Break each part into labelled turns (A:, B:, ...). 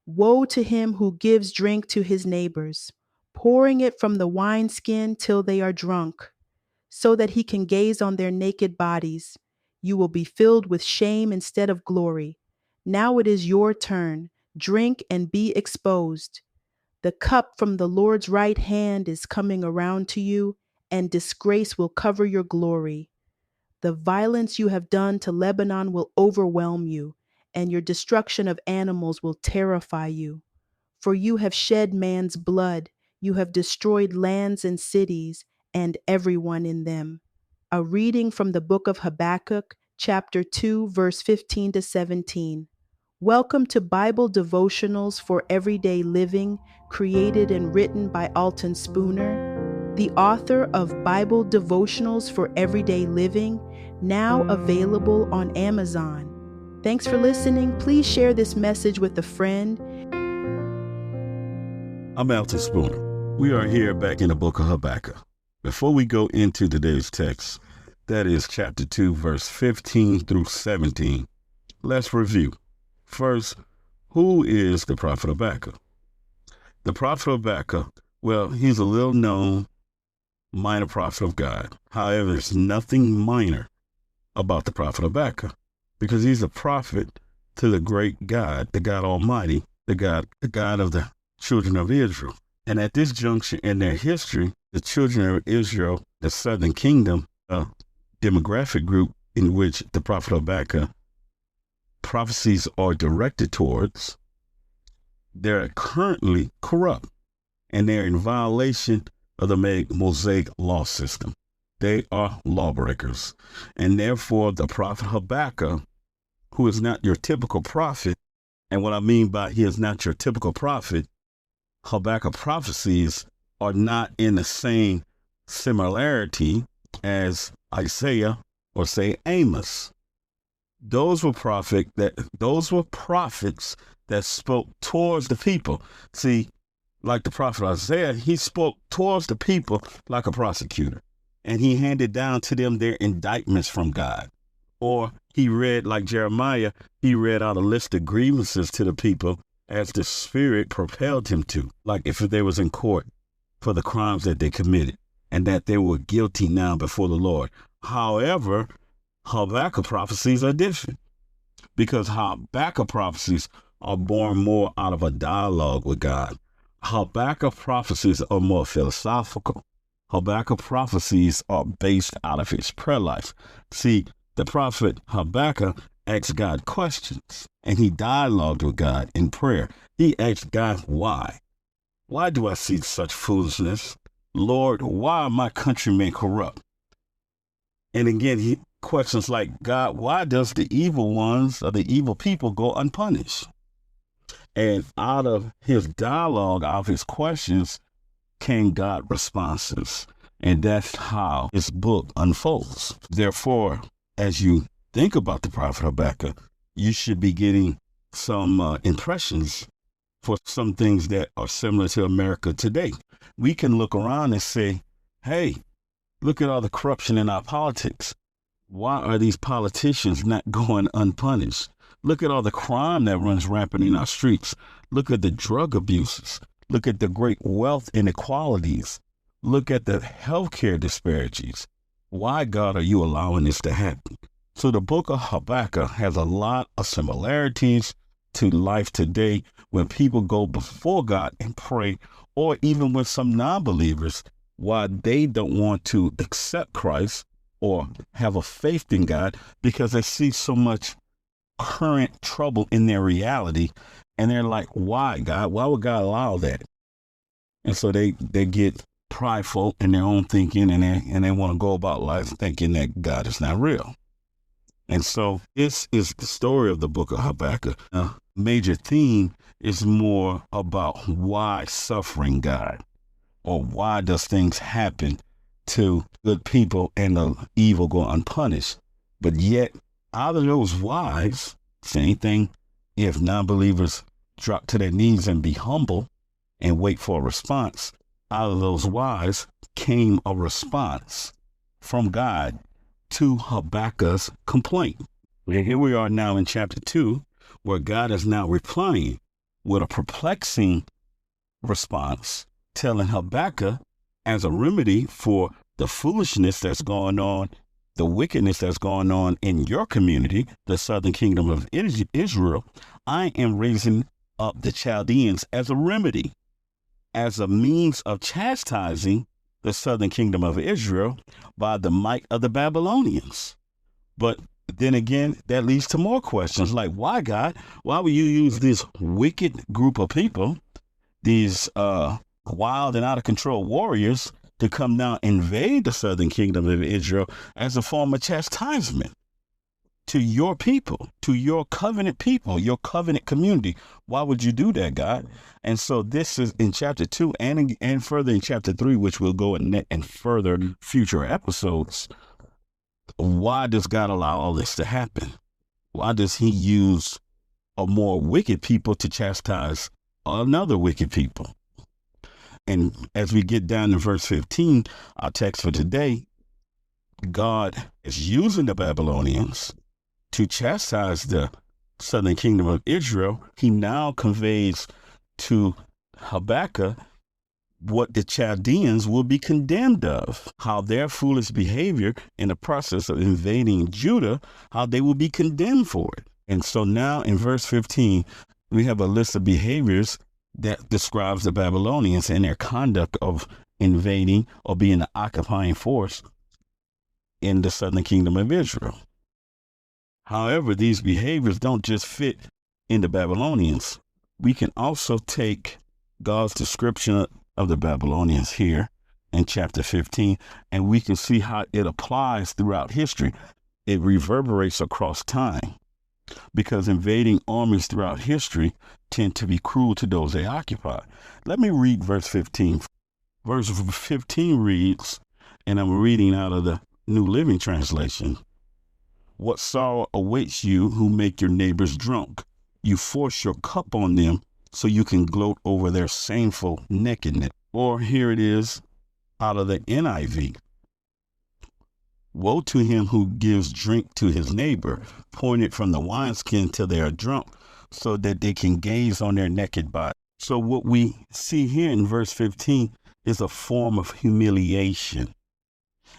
A: Woe to him who gives drink to his neighbors, pouring it from the wineskin till they are drunk, so that he can gaze on their naked bodies. You will be filled with shame instead of glory. Now it is your turn. Drink and be exposed. The cup from the Lord's right hand is coming around to you, and disgrace will cover your glory. The violence you have done to Lebanon will overwhelm you, and your destruction of animals will terrify you. For you have shed man's blood, you have destroyed lands and cities, and everyone in them. A reading from the book of Habakkuk, chapter 2, verse 15 to 17. Welcome to Bible Devotionals for Everyday Living, created and written by Alton Spooner, the author of Bible Devotionals for Everyday Living, now available on Amazon. Thanks for listening. Please share this message with a friend.
B: I'm Alton Spooner. We are here back in the book of Habakkuk. Before we go into today's text, that is chapter 2, verse 15 through 17, let's review. First, who is the prophet Habakkuk? The prophet Habakkuk, well, he's a little known minor prophet of God. However, there's nothing minor about the prophet Habakkuk because he's a prophet to the great God, the God Almighty, the God of the children of Israel. And at this juncture in their history, the children of Israel, the southern kingdom, a demographic group in which the prophet Habakkuk prophecies are directed towards, they're currently corrupt and they're in violation of the Mosaic law system. They are lawbreakers. And therefore, the prophet Habakkuk, who is not your typical prophet, and what I mean by he is not your typical prophet, Habakkuk prophecies are not in the same similarity as Isaiah or say Amos. Those were prophets that spoke towards the people. See, like the prophet Isaiah, he spoke towards the people like a prosecutor, and he handed down to them their indictments from God. Or he read, like Jeremiah, he read out a list of grievances to the people as the Spirit propelled him to, like if they was in court for the crimes that they committed and that they were guilty now before the Lord. However, Habakkuk prophecies are different because Habakkuk prophecies are born more out of a dialogue with God. Habakkuk prophecies are more philosophical. Habakkuk prophecies are based out of his prayer life. See, the prophet Habakkuk asked God questions, and he dialogued with God in prayer. He asked God, why? Why do I see such foolishness? Lord, why are my countrymen corrupt? And again, he questions like, God, why does the evil ones or the evil people go unpunished? And out of his dialogue, out of his questions, came God responses. And that's how his book unfolds. Therefore, as you think about the prophet Habakkuk, you should be getting some impressions for some things that are similar to America today. We can look around and say, hey, look at all the corruption in our politics. Why are these politicians not going unpunished? Look at all the crime that runs rampant in our streets. Look at the drug abuses. Look at the great wealth inequalities. Look at the healthcare disparities. Why, God, are you allowing this to happen? So the book of Habakkuk has a lot of similarities to life today when people go before God and pray, or even with some non-believers, why they don't want to accept Christ or have a faith in God because they see so much current trouble in their reality. And they're like, why, God? Why would God allow that? And so they get prideful in their own thinking, and they want to go about life thinking that God is not real. And so this is the story of the book of Habakkuk. A major theme is more about why suffering God, or why does things happen to good people and the evil go unpunished. But yet, out of those whys, same thing, if non-believers drop to their knees and be humble and wait for a response, out of those whys came a response from God to Habakkuk's complaint. And here we are now in chapter 2, where God is now replying with a perplexing response, telling Habakkuk as a remedy for the foolishness that's going on, the wickedness that's going on in your community, the southern kingdom of Israel, I am raising up the Chaldeans as a remedy, as a means of chastising the southern kingdom of Israel by the might of the Babylonians. But then again, that leads to more questions like, why, God? Why would you use this wicked group of people, these wild and out of control warriors, to come down invade the southern kingdom of Israel as a form of chastisement to your people, to your covenant people, your covenant community? Why would you do that, God? And so this is in chapter 2 and further in chapter 3, which we'll go in further future episodes. Why does God allow all this to happen? Why does he use a more wicked people to chastise another wicked people? And as we get down to verse 15, our text for today, God is using the Babylonians to chastise the southern kingdom of Israel. He now conveys to Habakkuk what the Chaldeans will be condemned of, how their foolish behavior in the process of invading Judah, how they will be condemned for it. And so now in verse 15, we have a list of behaviors that describes the Babylonians and their conduct of invading or being the occupying force in the southern kingdom of Israel. However, these behaviors don't just fit in the Babylonians. We can also take God's description of the Babylonians here in chapter 15, and we can see how it applies throughout history. It reverberates across time, because invading armies throughout history tend to be cruel to those they occupy. Let me read verse 15. Verse 15 reads, and I'm reading out of the New Living Translation, "What sorrow awaits you who make your neighbors drunk? You force your cup on them so you can gloat over their shameful nakedness." Or here it is out of the NIV. "Woe to him who gives drink to his neighbor, pouring it from the wineskin till they are drunk, so that they can gaze on their naked body." So what we see here in verse 15 is a form of humiliation.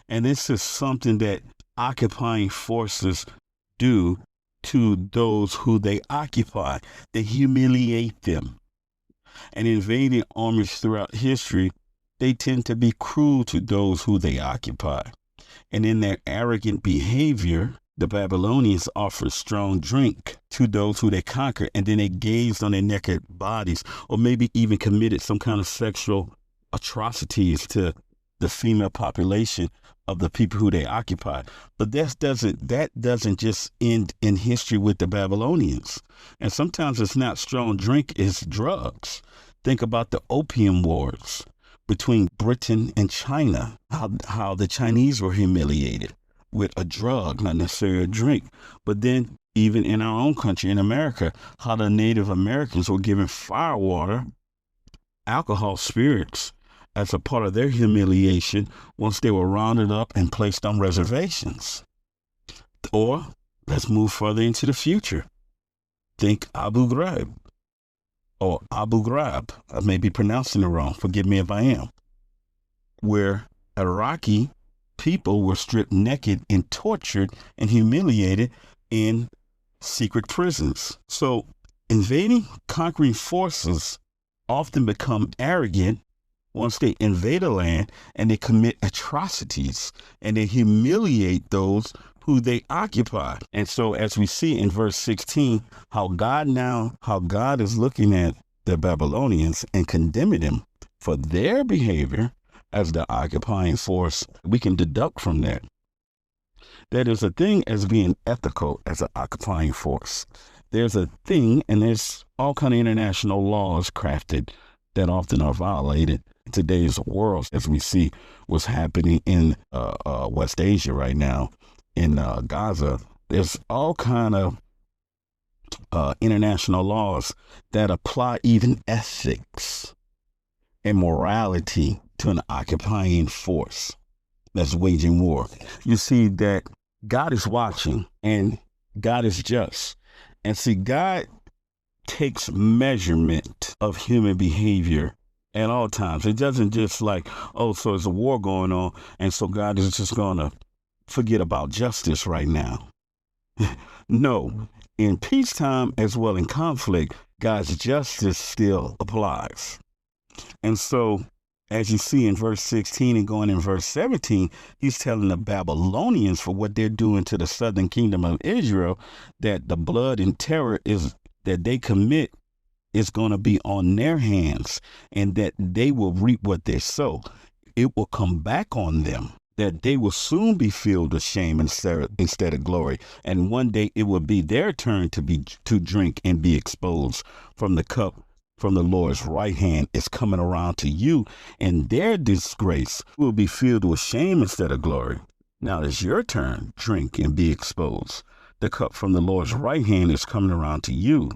B: And this is something that occupying forces do to those who they occupy. They humiliate them. And invading armies throughout history, they tend to be cruel to those who they occupy. And in their arrogant behavior, the Babylonians offered strong drink to those who they conquered, and then they gazed on their naked bodies, or maybe even committed some kind of sexual atrocities to the female population of the people who they occupy. But that doesn't just end in history with the Babylonians. And sometimes it's not strong drink, it's drugs. Think about the Opium Wars between Britain and China, how the Chinese were humiliated with a drug, not necessarily a drink. But then even in our own country, in America, how the Native Americans were given firewater, alcohol, spirits, as a part of their humiliation once they were rounded up and placed on reservations. Or let's move further into the future. Think Abu Ghraib, or Abu Ghraib. I may be pronouncing it wrong. Forgive me if I am. Where Iraqi people were stripped naked and tortured and humiliated in secret prisons. So invading, conquering forces often become arrogant once they invade a land, and they commit atrocities and they humiliate those who they occupy. And so as we see in verse 16, how God is looking at the Babylonians and condemning them for their behavior as the occupying force, we can deduct from that there's a thing as being ethical as an occupying force. There's a thing, and there's all kind of international laws crafted that often are violated in today's world, as we see what's happening in West Asia right now, in Gaza. There's all kind of international laws that apply even ethics and morality to an occupying force that's waging war. You see that God is watching and God is just. And see, God takes measurement of human behavior at all times. It doesn't just like, oh, so there's a war going on, and so God is just going to forget about justice right now. No, in peacetime as well in conflict, God's justice still applies. And so, as you see in verse 16 and going in verse 17, he's telling the Babylonians for what they're doing to the southern kingdom of Israel, that the blood and terror is that they commit is going to be on their hands, and that they will reap what they sow. It will come back on them, that they will soon be filled with shame instead of glory. And one day it will be their turn to drink and be exposed from the cup from the Lord's right hand is coming around to you, and their disgrace will be filled with shame instead of glory. Now it's your turn, drink and be exposed. The cup from the Lord's right hand is coming around to you,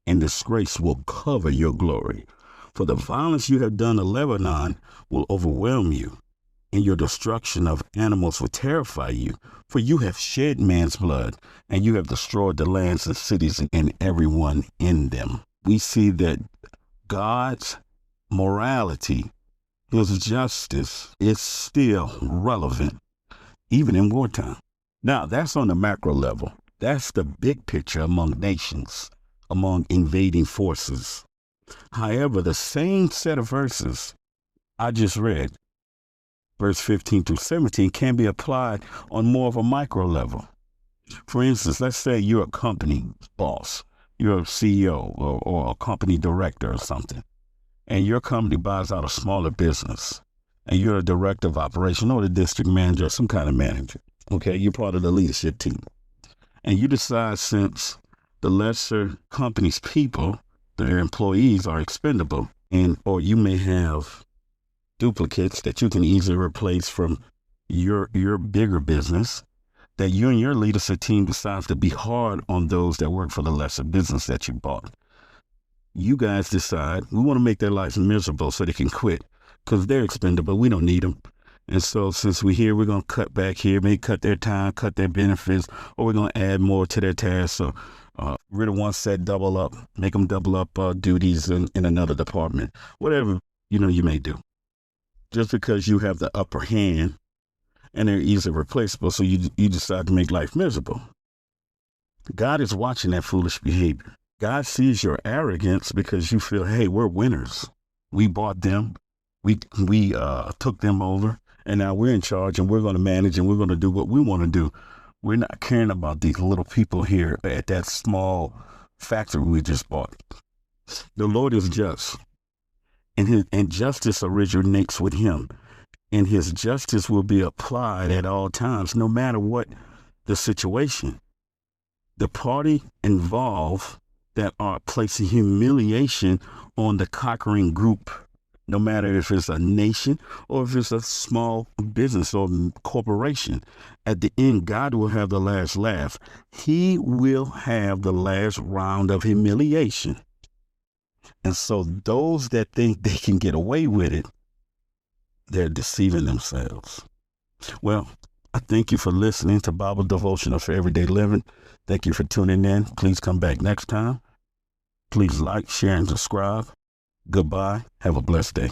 B: and disgrace will cover your glory. For the violence you have done to Lebanon will overwhelm you, and your destruction of animals will terrify you. For you have shed man's blood, and you have destroyed the lands and cities and everyone in them. We see that God's morality, his justice, is still relevant, even in wartime. Now, that's on the macro level. That's the big picture among nations, among invading forces. However, the same set of verses I just read, verse 15 through 17, can be applied on more of a micro level. For instance, let's say you're a company boss. You're a CEO or a company director or something, and your company buys out a smaller business, and you're a director of operation or the district manager or some kind of manager. Okay, you're part of the leadership team. And you decide, since the lesser company's people, their employees, are expendable, or you may have duplicates that you can easily replace from your bigger business, that you and your leadership team decides to be hard on those that work for the lesser business that you bought. You guys decide, we want to make their lives miserable so they can quit, because they're expendable. We don't need them. And so since we're here, we're going to cut back here, maybe cut their time, cut their benefits, or we're going to add more to their tasks. So rid of one set, double up, make them double up duties in another department, whatever, you may do. Just because you have the upper hand and they're easily replaceable, so you decide to make life miserable. God is watching that foolish behavior. God sees your arrogance because you feel, hey, we're winners. We bought them. We took them over, and now we're in charge, and we're going to manage, and we're going to do what we want to do. We're not caring about these little people here at that small factory we just bought. The Lord is just, and justice originates with him. And his justice will be applied at all times, no matter what the situation. The party involved that are placing humiliation on the conquering group, no matter if it's a nation or if it's a small business or corporation. At the end, God will have the last laugh. He will have the last round of humiliation. And so those that think they can get away with it, they're deceiving themselves. Well, I thank you for listening to Bible Devotional for Everyday Living. Thank you for tuning in. Please come back next time. Please like, share, and subscribe. Goodbye. Have a blessed day.